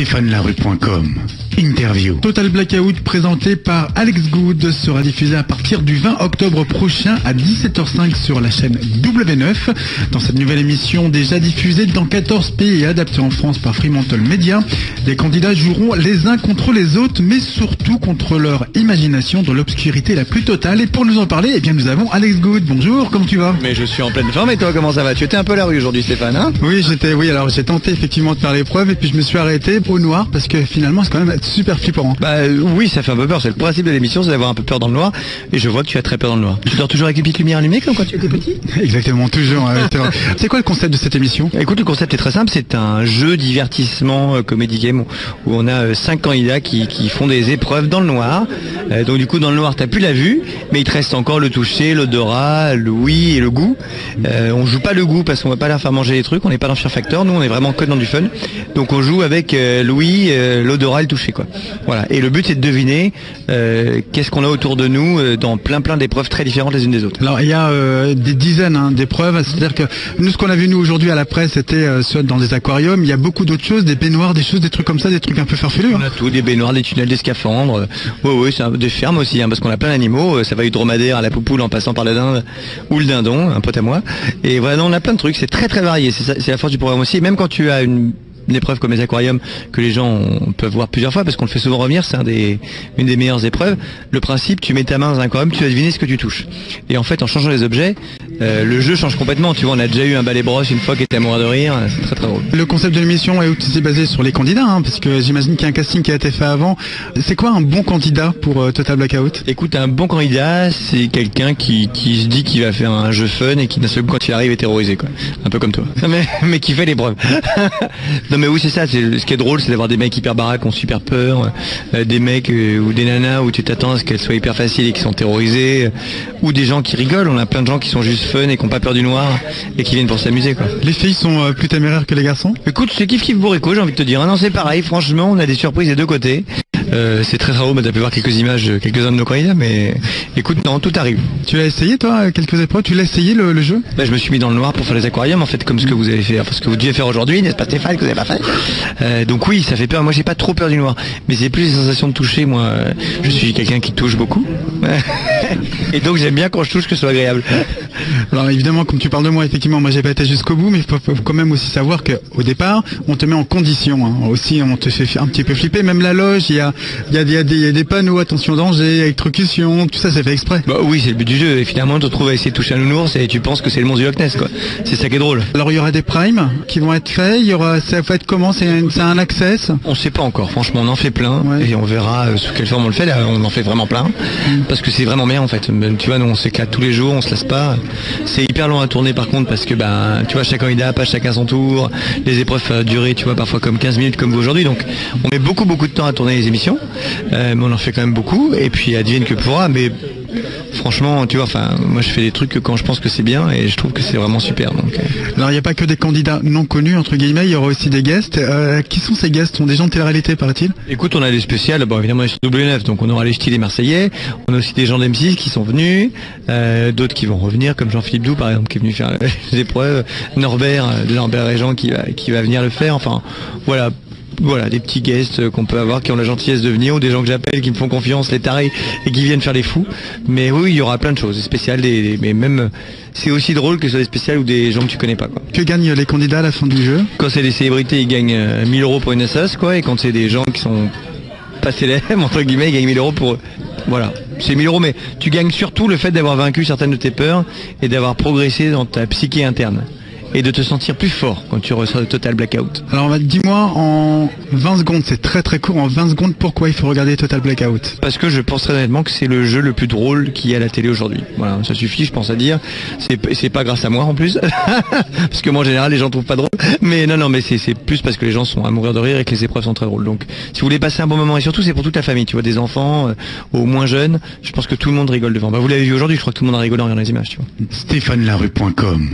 StéphaneLarue.com. Interview. Total Blackout présenté par Alex Good sera diffusé à partir du 20 octobre prochain à 17h05 sur la chaîne W9. Dans cette nouvelle émission déjà diffusée dans 14 pays et adaptée en France par Fremantle Media, les candidats joueront les uns contre les autres, mais surtout contre leur imagination dans l'obscurité la plus totale. Et pour nous en parler, nous avons Alex Good. Bonjour, comment tu vas? Mais je suis en pleine forme, et toi, comment ça va? Tu étais un peu à la rue aujourd'hui, Stéphane, hein? Oui, alors j'ai tenté effectivement de faire l'épreuve et puis je me suis arrêté au noir parce que finalement c'est quand même super flippant. Oui, ça fait un peu peur, c'est le principe de l'émission, c'est d'avoir un peu peur dans le noir, et je vois que tu as très peur dans le noir. Tu dors toujours avec une petite lumière allumée comme quand tu étais petit? Exactement, toujours. C'est quoi le concept de cette émission? Écoute, le concept est très simple, c'est un jeu divertissement, comédie game, où on a 5 candidats qui font des épreuves dans le noir. Donc du coup, dans le noir, t'as plus la vue, mais il te reste encore le toucher, l'odorat, l'ouïe et le goût. On joue pas le goût parce qu'on va pas leur faire manger les trucs, on n'est pas dans Fear Factor, nous on est vraiment que dans du fun. Donc on joue avec l'ouïe, l'odorat et le toucher, quoi. Voilà. Et le but c'est de deviner qu'est-ce qu'on a autour de nous dans plein d'épreuves très différentes les unes des autres. Alors il y a des dizaines d'épreuves, c'est-à-dire que nous ce qu'on a vu nous aujourd'hui à la presse c'était soit dans des aquariums, il y a beaucoup d'autres choses, des baignoires, des choses, des trucs comme ça, des trucs un peu farfelus. On a tout, des baignoires, des tunnels, des scaphandres, c'est des fermes aussi, parce qu'on a plein d'animaux, ça va du dromadaire à la poupoule en passant par la dinde ou le dindon, un pote à moi. Et voilà, on a plein de trucs, c'est très varié, c'est la force du programme aussi. Même quand tu as une épreuve comme les aquariums que les gens peuvent voir plusieurs fois parce qu'on le fait souvent revenir, c'est une des meilleures épreuves. Le principe, tu mets ta main dans un aquarium, tu vas deviner ce que tu touches. Et en fait, en changeant les objets, le jeu change complètement. Tu vois, on a déjà eu un balai brosse une fois qui était à mourir de rire, c'est très drôle. Le concept de l'émission est aussi basé sur les candidats, parce que j'imagine qu'il y a un casting qui a été fait avant. C'est quoi un bon candidat pour Total Blackout? Écoute, un bon candidat, c'est quelqu'un qui se dit qu'il va faire un jeu fun et qui d'un seul coup quand il arrive est terrorisé, quoi. Un peu comme toi. Mais qui fait l'épreuve. Non mais oui, c'est ça, ce qui est drôle, c'est d'avoir des mecs hyper baraques qui ont super peur, des mecs ou des nanas où tu t'attends à ce qu'elles soient hyper faciles et qui sont terrorisées, ou des gens qui rigolent. On a plein de gens qui sont juste fun et qui n'ont pas peur du noir et qui viennent pour s'amuser, quoi. Les filles sont plus téméraires que les garçons? Écoute, c'est kiff bourrico, j'ai envie de te dire. Non, c'est pareil, franchement, on a des surprises des deux côtés. C'est très drôle, t'as pu voir quelques images, quelques-uns de nos candidats, mais écoute, non, tout arrive. Tu l'as essayé, toi, quelques épreuves? Tu l'as essayé, le jeu? Je me suis mis dans le noir pour faire les aquariums, en fait, comme ce que vous avez fait, ce que vous deviez faire aujourd'hui, n'est-ce pas, Stéphane, que vous n'avez pas fait? Donc oui, ça fait peur. Moi, j'ai pas trop peur du noir, mais c'est plus les sensations de toucher. Moi, je suis quelqu'un qui touche beaucoup, et donc j'aime bien quand je touche que ce soit agréable. Alors évidemment, comme tu parles de moi, effectivement, moi j'ai pas été jusqu'au bout, mais il faut quand même aussi savoir que au départ, on te met en condition. Aussi, on te fait un petit peu flipper. Même la loge, il y a des panneaux, attention danger, électrocution, tout ça, c'est fait exprès. Oui, c'est le but du jeu. Et finalement, tu te retrouves à essayer de toucher un nounours et tu penses que c'est le monstre du Loch Ness, quoi. C'est ça qui est drôle. Alors il y aura des primes qui vont être faits. Ça va être comment? C'est un access? On sait pas encore. Franchement, on en fait plein, et on verra sous quelle forme on le fait. Là, on en fait vraiment plein, parce que c'est vraiment bien en fait. Tu vois, nous on s'éclate tous les jours, on se lasse pas. C'est hyper long à tourner par contre parce que tu vois, chaque candidat passe chacun son tour. Les épreuves peuvent durer, tu vois, parfois comme 15 minutes comme vous aujourd'hui. Donc on met beaucoup de temps à tourner les émissions, mais on en fait quand même beaucoup. Et puis advienne que pourra. Mais franchement, tu vois, moi je fais des trucs que quand je pense que c'est bien et je trouve que c'est vraiment super. Donc. Alors il n'y a pas que des candidats non connus entre guillemets, il y aura aussi des guests. Qui sont ces guests? Sont des gens de télé-réalité, paraît-il? Écoute, on a des spéciales. Évidemment, sur W9, donc on aura les ch'tis, les Marseillais. On a aussi des gens d'M6 qui sont venus, d'autres qui vont revenir, comme Jean-Philippe Doux par exemple, qui est venu faire les épreuves. Norbert et Jean qui va venir le faire. Enfin, voilà, des petits guests qu'on peut avoir qui ont la gentillesse de venir, ou des gens que j'appelle qui me font confiance, les tarés, et qui viennent faire les fous. Mais oui, il y aura plein de choses, des spéciales, mais même c'est aussi drôle que ce soit des spéciales ou des gens que tu connais pas, quoi. Que gagnent les candidats à la fin du jeu? Quand c'est des célébrités, ils gagnent 1000 € pour une assoce, quoi, et quand c'est des gens qui sont pas célèbres, entre guillemets, ils gagnent 1000 € pour eux. Voilà, c'est 1000 €, mais tu gagnes surtout le fait d'avoir vaincu certaines de tes peurs et d'avoir progressé dans ta psyché interne. Et de te sentir plus fort quand tu ressors de Total Blackout. Alors dis-moi en 20 secondes, c'est très court, en 20 secondes, pourquoi il faut regarder Total Blackout? Parce que je pense très honnêtement que c'est le jeu le plus drôle qu'il y a à la télé aujourd'hui. Voilà, ça suffit, je pense à dire. C'est pas grâce à moi en plus, parce que moi en général les gens trouvent pas drôle. Mais non, mais c'est plus parce que les gens sont à mourir de rire et que les épreuves sont très drôles. Donc si vous voulez passer un bon moment, et surtout c'est pour toute la famille, tu vois, des enfants aux moins jeunes, je pense que tout le monde rigole devant. Vous l'avez vu aujourd'hui, je crois que tout le monde a rigolé en regardant les images, tu vois. StéphaneLarue.com